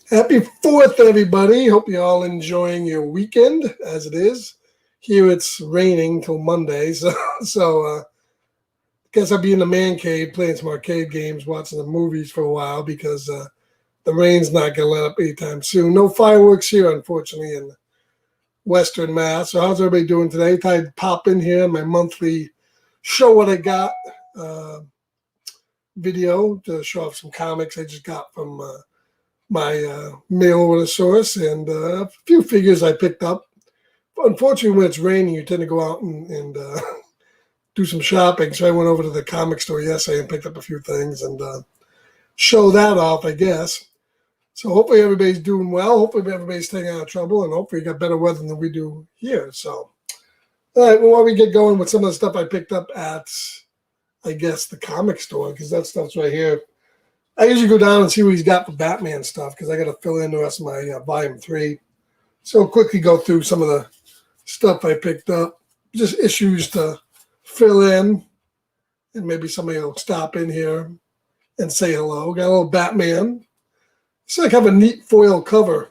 Happy 4th, everybody. Hope you're all enjoying your weekend as it is. Here it's raining till Monday, so guess I'll be in the man cave playing some arcade games, watching the movies for a while because the rain's not going to let up anytime soon. No fireworks here, unfortunately, in Western Mass. So how's everybody doing today? Thought I'd pop in here, my monthly show what I got video to show off some comics I just got from my mail order source and a few figures I picked up. Unfortunately, when it's raining, you tend to go out and do some shopping. So I went over to the comic store yesterday and picked up a few things and show that off, I guess. So hopefully everybody's doing well. Hopefully everybody's staying out of trouble, and hopefully you got better weather than we do here. So, all right, well, while we get going with some of the stuff I picked up at, I guess, the comic store, because that stuff's right here. I usually go down and see what he's got for Batman stuff because I got to fill in the rest of my volume 3. So I'll quickly go through some of the stuff I picked up, just issues to fill in, and maybe somebody will stop in here and say hello. Got a little Batman. It's like have a neat foil cover.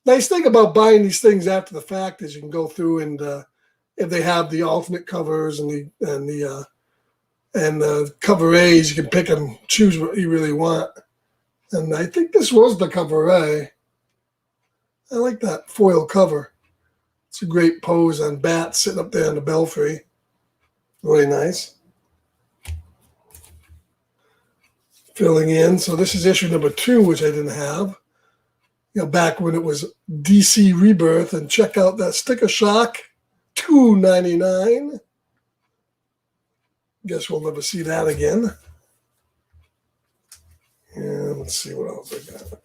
Nice thing about buying these things after the fact is you can go through and if they have the alternate covers and the cover A's, you can pick and choose what you really want. And I think this was the cover A. I like that foil cover. It's a great pose on Bat sitting up there in the belfry. Really nice. Filling in. So this is issue number 2, which I didn't have. You know, back when it was DC Rebirth. And check out that sticker shock. $2.99. Guess we'll never see that again. And let's see what else I got.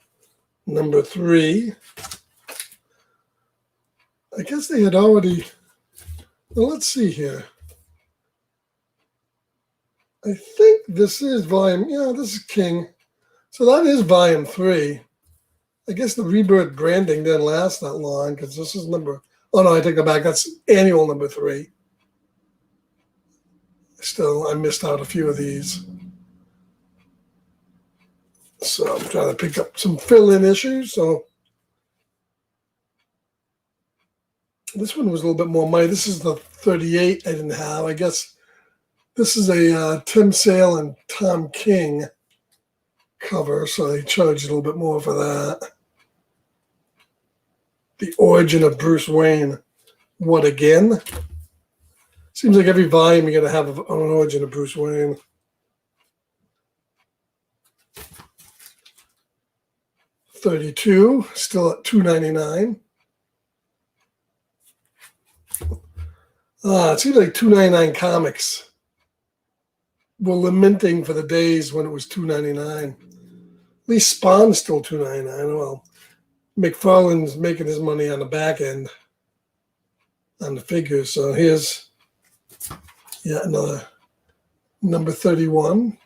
Number 3. I guess they had already. Well, let's see here. I think this is volume. Yeah, this is King. So that is volume 3. I guess the Rebirth branding didn't last that long because this is number. Oh no, I take that back. That's annual number 3. Still, I missed out a few of these. So I'm trying to pick up some fill-in issues. So this one was a little bit more money. This is the 38 I didn't have. I guess this is a Tim Sale and Tom King cover, so they charged a little bit more for that. The Origin of Bruce Wayne. What again? Seems like every volume you got to have an origin of Bruce Wayne. $32, still at $2.99. It seems like $2.99 comics were lamenting for the days when it was $2.99. At least Spawn's still $2.99. Well, McFarlane's making his money on the back end on the figures. So here's another number 31.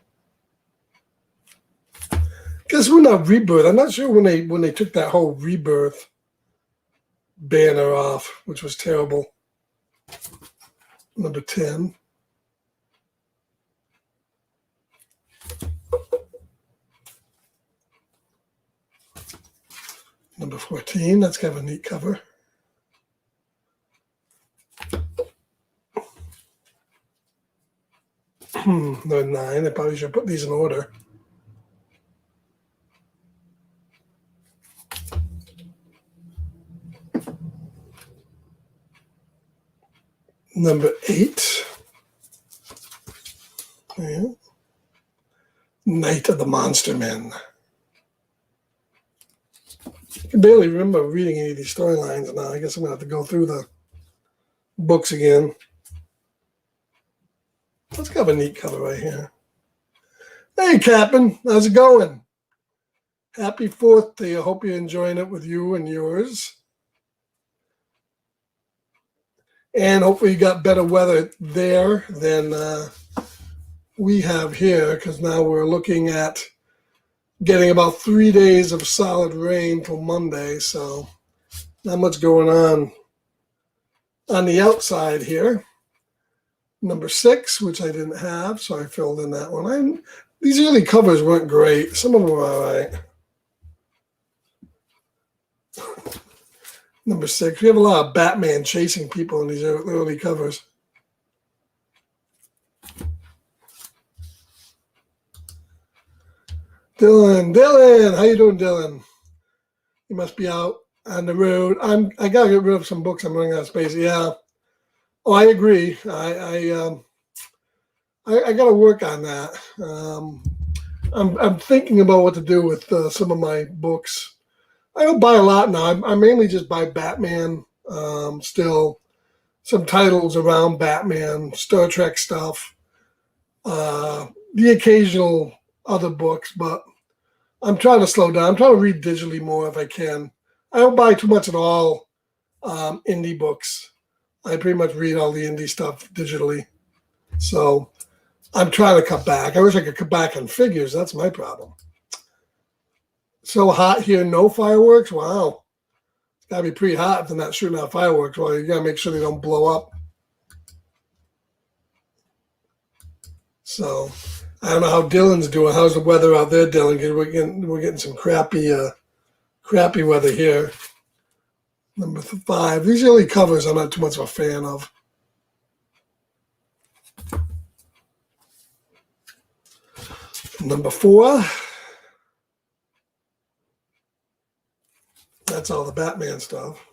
Guess we're not Rebirth. I'm not sure when they took that whole Rebirth banner off, which was terrible. Number 10. Number 14. That's kind of a neat cover. Number 9. I probably should put these in order. Number 8. Yeah. Night of the Monster Men. I can barely remember reading any of these storylines now. I guess I'm going to have to go through the books again. Let's have a neat cover right here. Hey, Captain. How's it going? Happy 4th to you. I hope you're enjoying it with you and yours. And hopefully you got better weather there than we have here, because now we're looking at getting about 3 days of solid rain till Monday. So not much going on the outside here. Number 6, which I didn't have, so I filled in that one. These early covers weren't great. Some of them were all right. Number 6. We have a lot of Batman chasing people in these early covers. Dylan, how you doing, Dylan? You must be out on the road. I gotta get rid of some books. I'm running out of space. Yeah. Oh, I agree. I gotta work on that. I'm thinking about what to do with some of my books. I don't buy a lot now. I mainly just buy Batman. Still, some titles around Batman, Star Trek stuff, the occasional other books, but I'm trying to slow down. I'm trying to read digitally more if I can. I don't buy too much at all indie books. I pretty much read all the indie stuff digitally. So I'm trying to cut back. I wish I could cut back on figures. That's my problem. So hot here, no fireworks? Wow. It's got to be pretty hot if they're not shooting out fireworks. Well, you got to make sure they don't blow up. So I don't know how Dylan's doing. How's the weather out there, Dylan? We're getting some crappy weather here. Number 5. These early covers I'm not too much of a fan of. Number 4. That's all the Batman stuff.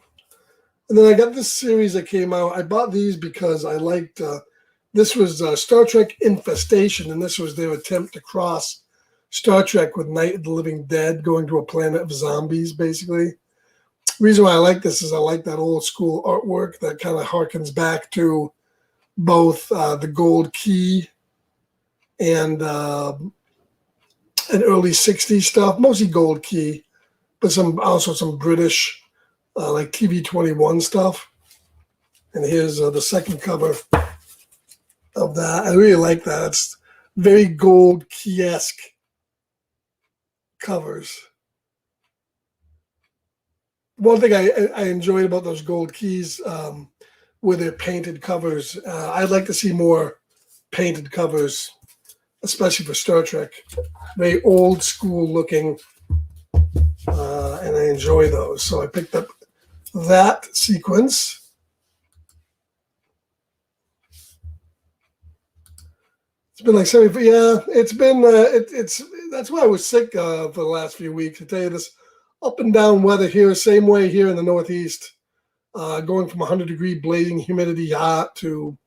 And then I got this series that came out. I bought these because I liked, this was Star Trek Infestation, and this was their attempt to cross Star Trek with Night of the Living Dead, going to a planet of zombies, basically. The reason why I like this is I like that old school artwork that kind of harkens back to both the Gold Key and early 60s stuff, mostly Gold Key, but also some British like TV21 stuff. And here's the second cover of that. I really like that. It's very Gold Key-esque covers. One thing I enjoyed about those Gold Keys were their painted covers. I'd like to see more painted covers, especially for Star Trek. Very old school looking, and I enjoy those. So I picked up that sequence. It's been like 70. Yeah, it's been. It's that's why I was sick for the last few weeks. I tell you, this up and down weather here, same way here in the Northeast, going from 100-degree blazing humidity hot to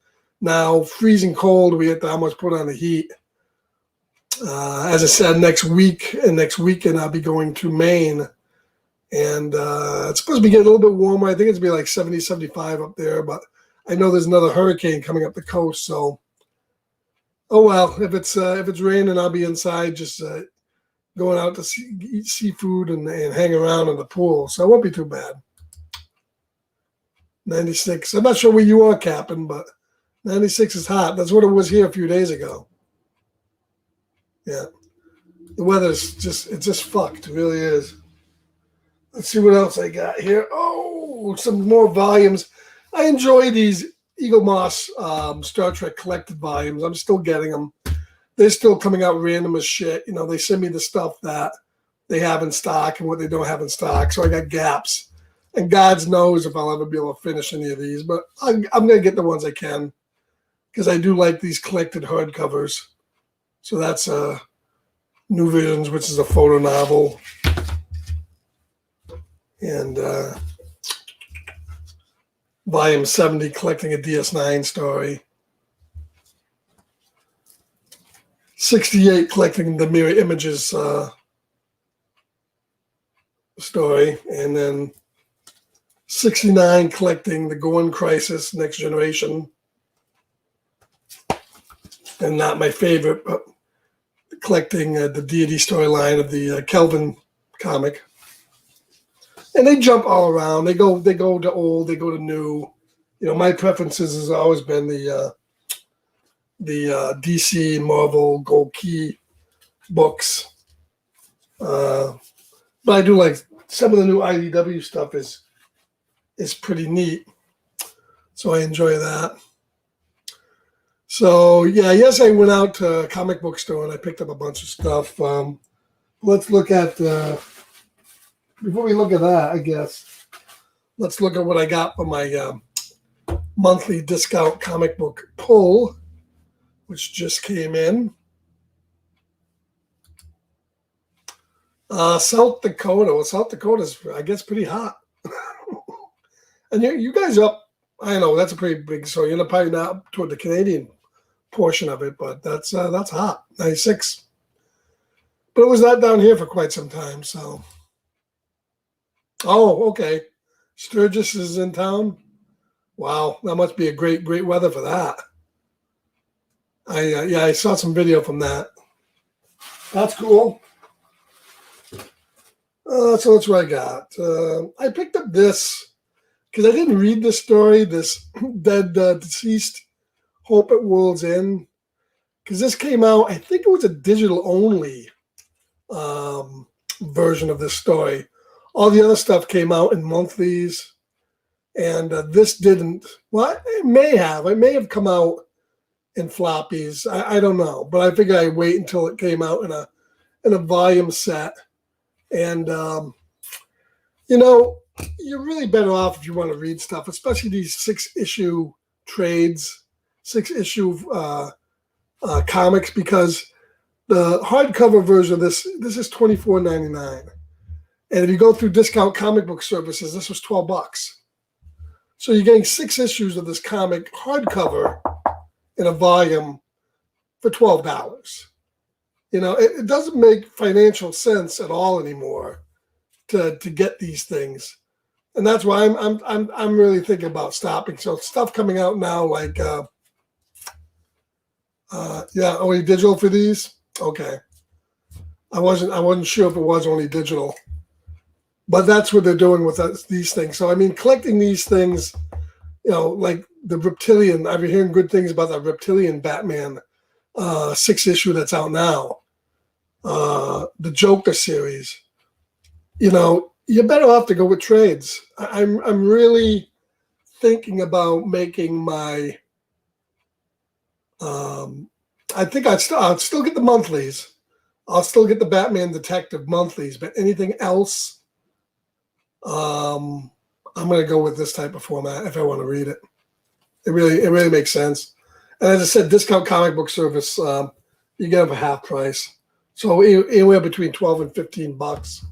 now freezing cold. We have to almost put on the heat. As I said, next week and next weekend I'll be going to Maine, and it's supposed to be getting a little bit warmer. I think it's going to be like 70, 75 up there, but I know there's another hurricane coming up the coast, so oh well. If it's raining, I'll be inside just going out to eat seafood and hang around in the pool, so it won't be too bad. 96. I'm not sure where you are, Captain, but 96 is hot. That's what it was here a few days ago. Yeah. The weather's just fucked. It really is. Let's see what else I got here. Oh, some more volumes. I enjoy these Eagle Moss Star Trek collected volumes. I'm still getting them. They're still coming out random as shit. You know, they send me the stuff that they have in stock and what they don't have in stock. So I got gaps. And God knows if I'll ever be able to finish any of these. But I'm going to get the ones I can, because I do like these collected hardcovers. So that's New Visions, which is a photo novel. And volume 70, collecting a DS9 story. 68, collecting the Mirror Images story. And then 69, collecting the Gorn Crisis, Next Generation. And not my favorite, but collecting the deity storyline of the Kelvin comic. And they jump all around. They go to old, they go to new. You know, my preferences has always been the DC Marvel Gold Key books. But I do like some of the new IDW stuff is pretty neat. So I enjoy that. So yeah, yes, I went out to a comic book store and I picked up a bunch of stuff. Let's look at before we look at that, I guess let's look at what I got for my monthly discount comic book pull, which just came in. South Dakota. Well, South Dakota's, I guess, pretty hot. And you guys up, I know that's a pretty big, so you're probably not toward the Canadian portion of it, but that's hot, 96. But it was not down here for quite some time, so. Oh, okay. Sturgis is in town. Wow, that must be a great weather for that. I saw some video from that. That's cool. So that's what I got. I picked up this because I didn't read this story, this dead deceased Hope at World's End, because this came out, I think it was a digital only version of this story. All the other stuff came out in monthlies, and this didn't. Well, it may have come out in floppies. I don't know, but I figured I'd wait until it came out in a volume set. And you're really better off if you want to read stuff, especially these 6-issue trades, 6-issue comics, because the hardcover version of this is $24.99, and if you go through discount comic book services, this was $12. So you're getting 6 issues of this comic hardcover in a volume for $12. It doesn't make financial sense at all anymore to get these things, and that's why I'm really thinking about stopping. So stuff coming out now, like only digital for these. Okay, I wasn't sure if it was only digital, but that's what they're doing with these things. So I mean, collecting these things, like the Reptilian. I've been hearing good things about the Reptilian Batman 6-issue that's out now. The Joker series. You're better off to go with trades. I'm really thinking about making my. I think I'll still get the monthlies. I'll still get the Batman Detective monthlies, but anything else, I'm going to go with this type of format if I want to read it. It really makes sense. And as I said, discount comic book service, you get them for half price. So anywhere between $12 and $15.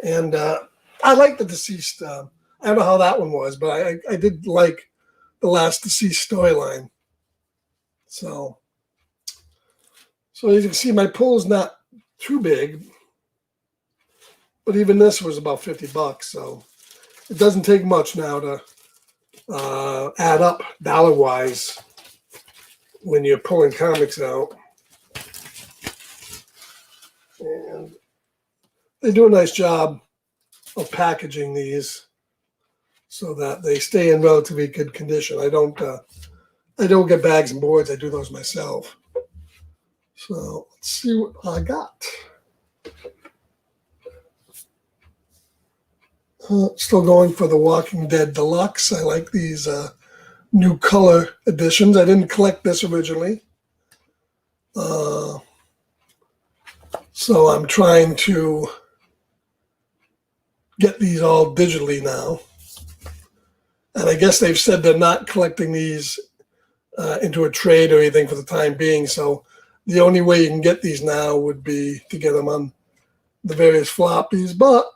And I like the deceased. I don't know how that one was, but I did like the last deceased storyline. So as you can see, my pull's not too big, but even this was about $50. So it doesn't take much now to add up dollar-wise when you're pulling comics out. And they do a nice job of packaging these so that they stay in relatively good condition. I don't get bags and boards. I do those myself. So let's see what I got. Still going for the Walking Dead Deluxe. I like these new color editions. I didn't collect this originally. So I'm trying to get these all digitally now. And I guess they've said they're not collecting these into a trade or anything for the time being. So the only way you can get these now would be to get them on the various floppies. But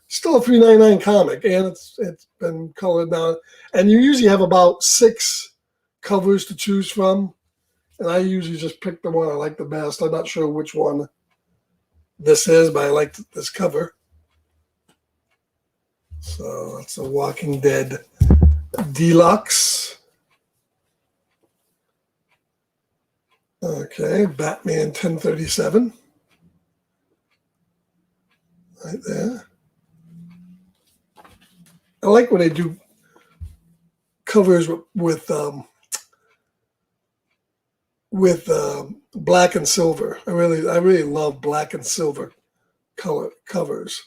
still a $3.99 comic, and it's been colored now. And you usually have about 6 covers to choose from. And I usually just pick the one I like the best. I'm not sure which one this is, but I like this cover. So it's a Walking Dead Deluxe. Okay, Batman 1037. Right there. I like when they do covers with black and silver. I really love black and silver color covers.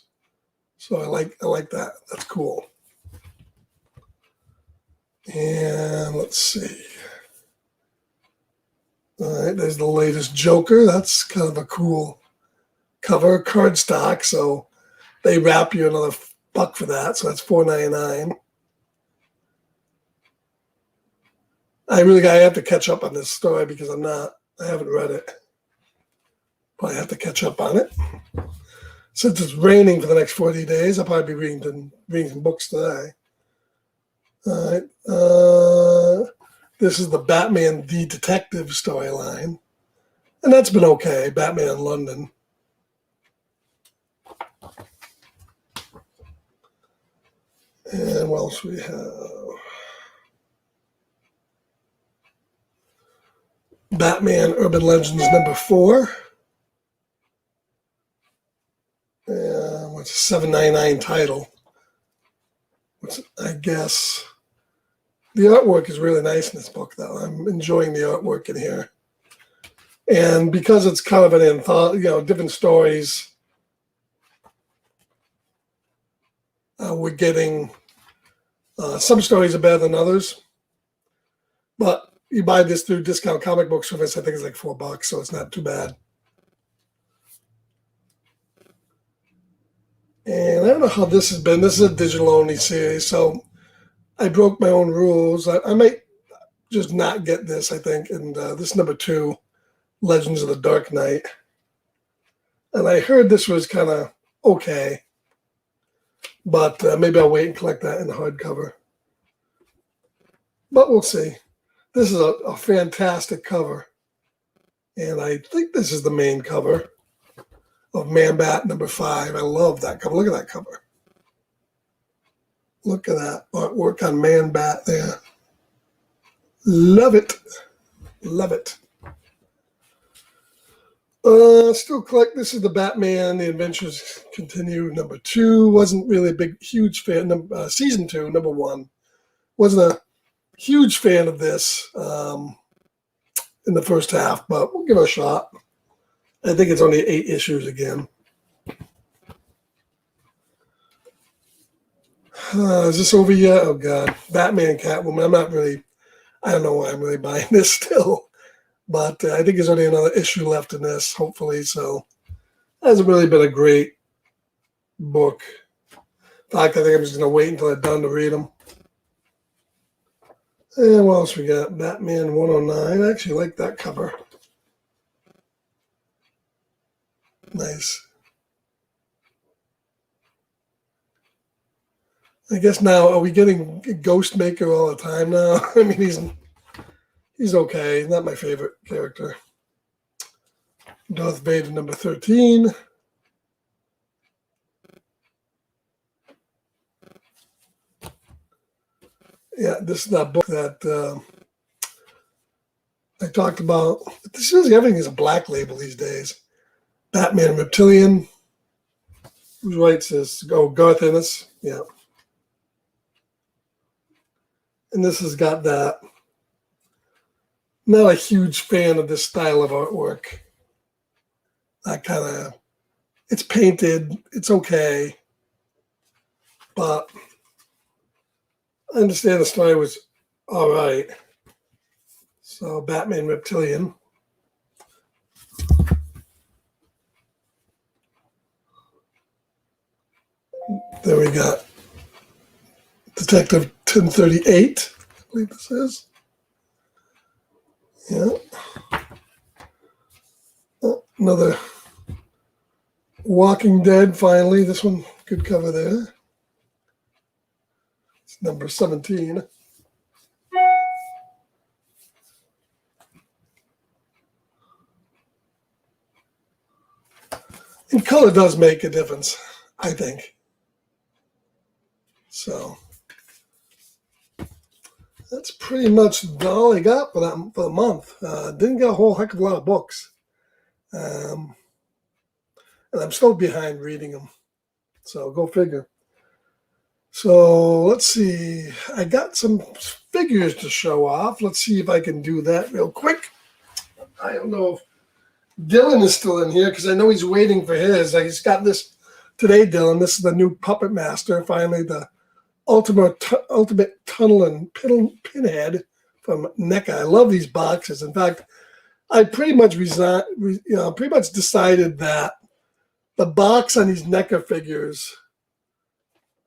So I like that. That's cool. And let's see. All right, there's the latest Joker. That's kind of a cool cover, cardstock. So they wrap you another $1 for that, so that's $4.99. I have to catch up on this story because I haven't read it. But I have to catch up on it. Since it's raining for the next 40 days, I'll probably be reading some books today. All right. This is the Batman the Detective storyline. And that's been okay. Batman in London. And what else we have? Batman Urban Legends #4. What's a $7.99 title? Which I guess the artwork is really nice in this book, though. I'm enjoying the artwork in here. And because it's kind of an anthology, different stories, we're getting some stories are better than others. But you buy this through Discount Comic Book Service, I think it's like $4, so it's not too bad. And I don't know how this has been. This is a digital-only series, so I broke my own rules. I might just not get this, I think. And this is #2, Legends of the Dark Knight. And I heard this was kind of okay, but maybe I'll wait and collect that in the hardcover. But we'll see. This is a fantastic cover. And I think this is the main cover of Man-Bat #5. I love that cover. Look at that cover. Look at that artwork on Man-Bat there. Love it. Love it. Still collect. This is the Batman, The Adventures Continue #2. Wasn't really a huge fan. Season 2, #1. Wasn't a huge fan of this in the first half, but we'll give it a shot. I think it's only 8 issues again. Is this over yet? Oh, God. Batman, Catwoman. I don't know why I'm really buying this still. But I think there's only another issue left in this, hopefully. So it hasn't really been a great book. In fact, I think I'm just going to wait until I'm done to read them. And what else we got? Batman 109. I actually like that cover. Nice. I guess now, are we getting Ghostmaker all the time now? I mean, he's okay. He's not my favorite character. Darth Vader #13. Yeah, this is that book that I talked about. This is everything is a black label these days. Batman Reptilian. Who writes this? Oh, Garth Ennis. Yeah. And this has got that. Not a huge fan of this style of artwork. That kind of, it's painted, it's okay. But I understand the story was all right. So Batman Reptilian. There we got Detective 1038, I believe this is. Yeah. Oh, another Walking Dead, finally. This one, good cover there. It's #17. And color does make a difference, I think. So that's pretty much all I got for the month. Didn't get a whole heck of a lot of books. And I'm still behind reading them. So go figure. So let's see. I got some figures to show off. Let's see if I can do that real quick. I don't know if Dylan is still in here because I know he's waiting for his. I just got this today, Dylan. This is the new Puppet Master. Finally, the Ultimate Tunnel and Pinhead from NECA. I love these boxes. In fact, I pretty much decided that the box on these NECA figures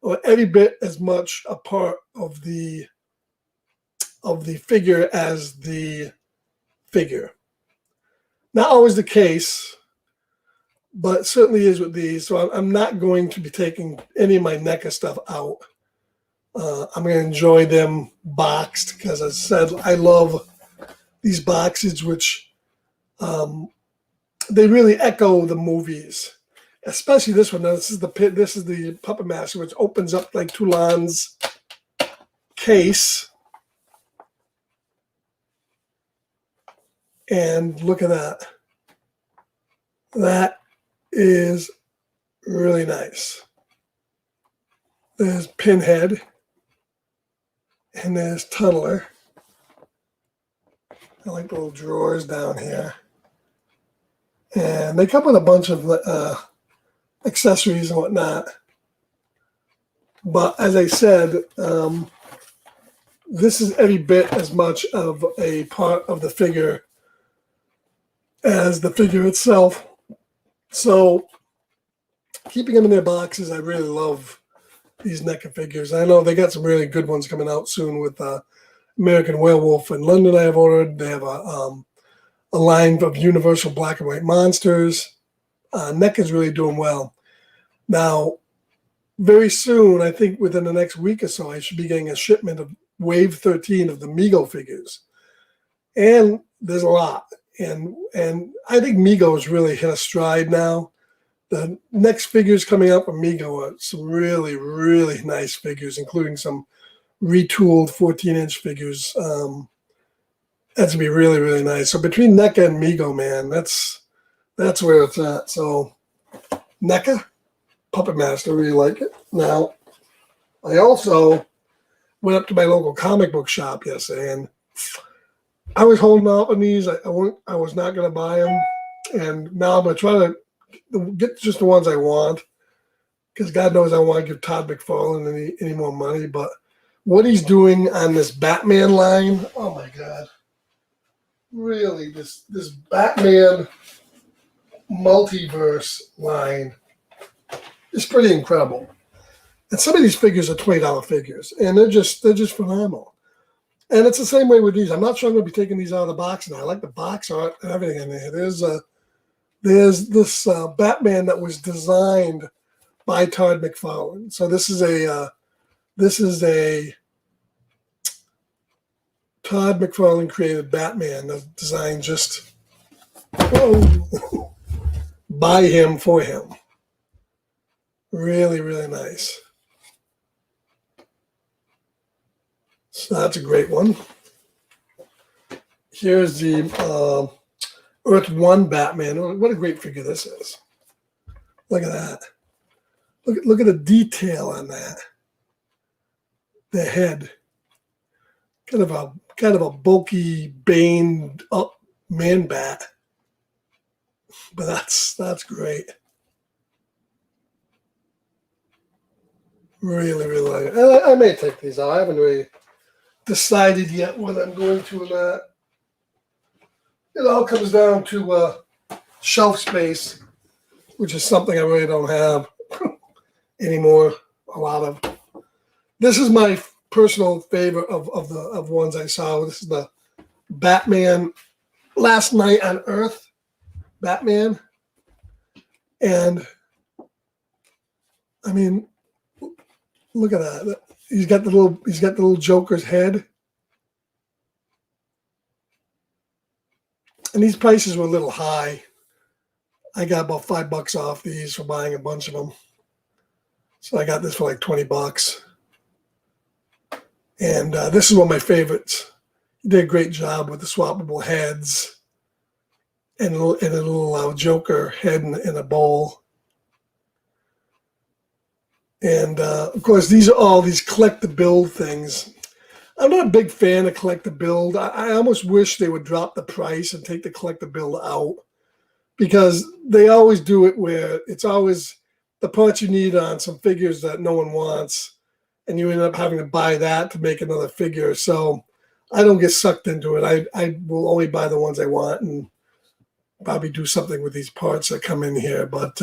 are every bit as much a part of the figure as the figure. Not always the case, but it certainly is with these. So I'm not going to be taking any of my NECA stuff out. I'm going to enjoy them boxed because, as I said, I love these boxes, which they really echo the movies. Especially this one. Now, this is the Puppet Master, which opens up like Toulon's case. And look at that. That is really nice. There's Pinhead. And there's Tunneler. I like the little drawers down here. And they come with a bunch of accessories and whatnot. But as I said, this is every bit as much of a part of the figure as the figure itself. So keeping them in their boxes, I really love these NECA figures. I know they got some really good ones coming out soon with American Werewolf in London. I have ordered. They have a line of Universal black and white monsters. NECA's really doing well. Now, very soon, I think within the next week or so, I should be getting a shipment of Wave 13 of the Mego figures. And there's a lot. And I think Mego has really hit a stride now. The next figures coming out from Mego are some really, really nice figures, including some retooled 14-inch figures. That's going to be really, really nice. So between NECA and Mego, man, that's where it's at. So NECA, Puppet Master, really like it. Now, I also went up to my local comic book shop yesterday, and I was holding out on these. I was not going to buy them, and now I'm going to try to get just the ones I want, because God knows I want to give Todd McFarlane any more money. But what he's doing on this Batman line, oh my God. Really, this Batman multiverse line is pretty incredible. And some of these figures are $20 figures, and they're just phenomenal. And it's the same way with these. I'm not sure I'm going to be taking these out of the box now. I like the box art and everything in there. There's this Batman that was designed by Todd McFarlane. So this is a Todd McFarlane created Batman that's designed just by him for him. Really, really nice. So that's a great one. Here's the Earth 1 Batman. What a great figure this is. Look at that. Look at the detail on that. The head. Kind of a bulky, baned up man bat. But that's great. Really, really like it. And I may take these out. I haven't really decided yet whether I'm going to or not. It all comes down to shelf space, which is something I really don't have anymore. A lot of. This is my personal favorite of ones I saw. This is the Batman Last Night on Earth Batman. And I mean, look at that. He's got the little Joker's head. And these prices were a little high. I got about $5 off these for buying a bunch of them. So I got this for like $20. And this is one of my favorites. He did a great job with the swappable heads and a little Joker head in a bowl. And of course, these are all these collect-to-build things. I'm not a big fan of collect-to-build. I almost wish they would drop the price and take the collect-to-build out, because they always do it where it's always the parts you need on some figures that no one wants, and you end up having to buy that to make another figure. So I don't get sucked into it. I will only buy the ones I want and probably do something with these parts that come in here. But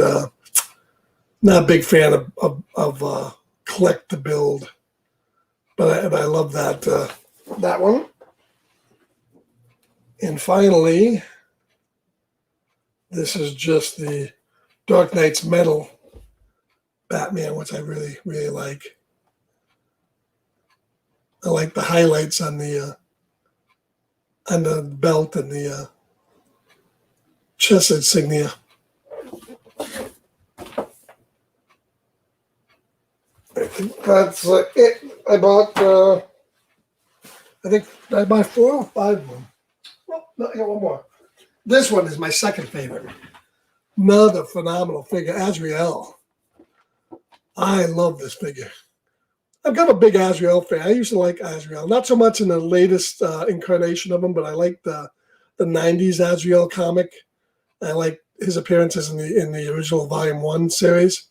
Not a big fan of collect to build, but I love that one. And finally, this is just the Dark Knight's Metal Batman, which I really, really like. I like the highlights on the belt and the chest insignia. I think that's it. I bought, I think I bought 4 or 5 of them. Oh, no, I got one more. This one is my second favorite. Another phenomenal figure, Azrael. I love this figure. I'm kind of a big Azrael fan. I used to like Azrael, not so much in the latest incarnation of him, but I like the '90s Azrael comic. I like his appearances in the original Volume 1 series.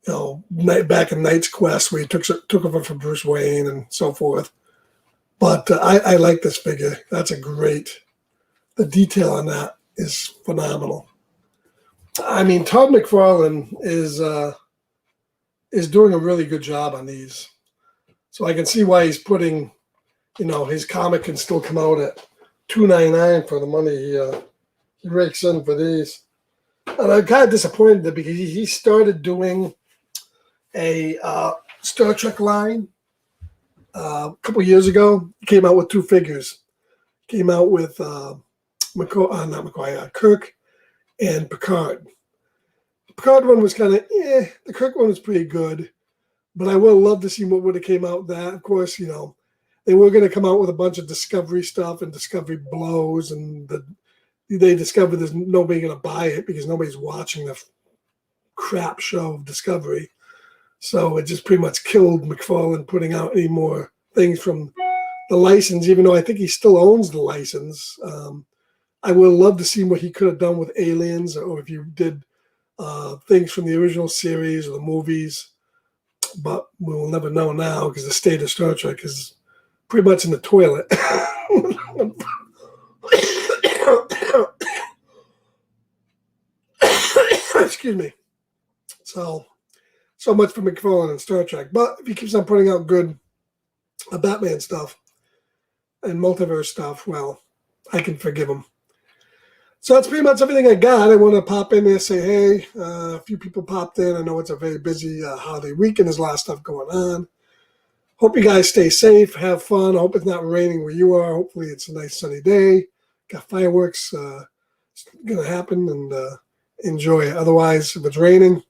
You know, back in Knight's Quest, where he took over from Bruce Wayne and so forth. But I like this figure. That's a great. The detail on that is phenomenal. I mean, Todd McFarlane is doing a really good job on these. So I can see why he's putting, his comic can still come out at $2.99 for the money he rakes in for these. And I'm kind of disappointed because he started doing a Star Trek line a couple years ago. He came out with 2 figures. Came out with Kirk and Picard. The Picard one was kind of the Kirk one was pretty good, but I would have loved to see what would have came out of that. Of course, they were going to come out with a bunch of Discovery stuff, and Discovery blows, and they discovered there's nobody going to buy it because nobody's watching the crap show of Discovery. So it just pretty much killed McFarlane putting out any more things from the license, even though I think he still owns the license. I would love to see what he could have done with Aliens, or if you did things from the original series or the movies. But we will never know now because the state of Star Trek is pretty much in the toilet. Excuse me. So much for McFarlane and Star Trek. But if he keeps on putting out good Batman stuff and multiverse stuff, well, I can forgive him. So that's pretty much everything I got. I want to pop in there and say, hey, a few people popped in. I know it's a very busy holiday weekend. There's a lot of stuff going on. Hope you guys stay safe, have fun. I hope it's not raining where you are. Hopefully it's a nice sunny day. Got fireworks going to happen, and enjoy it. Otherwise, if it's raining,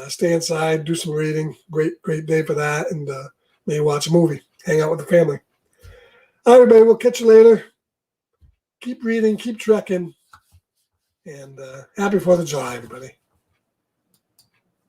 stay inside, do some reading. Great day for that. And maybe watch a movie, hang out with the family. All right, everybody, we'll catch you later. Keep reading, keep trekking, and happy 4th of July, everybody.